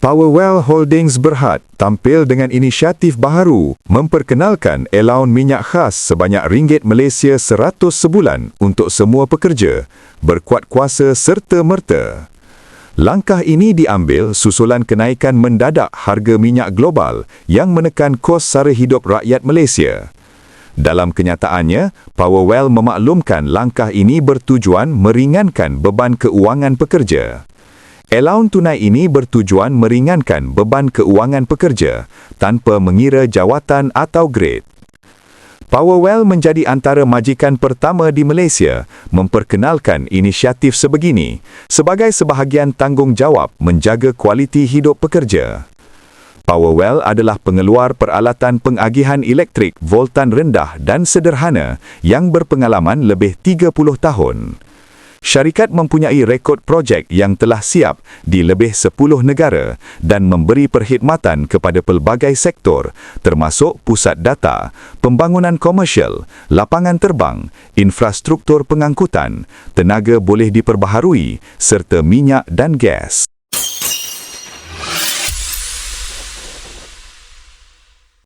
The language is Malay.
Powerwell Holdings Berhad tampil dengan inisiatif baharu memperkenalkan elaun minyak khas sebanyak ringgit Malaysia 100 sebulan untuk semua pekerja, berkuat kuasa serta-merta. Langkah ini diambil susulan kenaikan mendadak harga minyak global yang menekan kos sara hidup rakyat Malaysia. Dalam kenyataannya, Powerwell memaklumkan langkah ini bertujuan meringankan beban keuangan pekerja. Elaun tunai ini bertujuan meringankan beban keuangan pekerja tanpa mengira jawatan atau grade. Powerwell menjadi antara majikan pertama di Malaysia memperkenalkan inisiatif sebegini sebagai sebahagian tanggungjawab menjaga kualiti hidup pekerja. Powerwell adalah pengeluar peralatan pengagihan elektrik voltan rendah dan sederhana yang berpengalaman lebih 30 tahun. Syarikat mempunyai rekod projek yang telah siap di lebih 10 negara dan memberi perkhidmatan kepada pelbagai sektor termasuk pusat data, pembangunan komersial, lapangan terbang, infrastruktur pengangkutan, tenaga boleh diperbaharui serta minyak dan gas.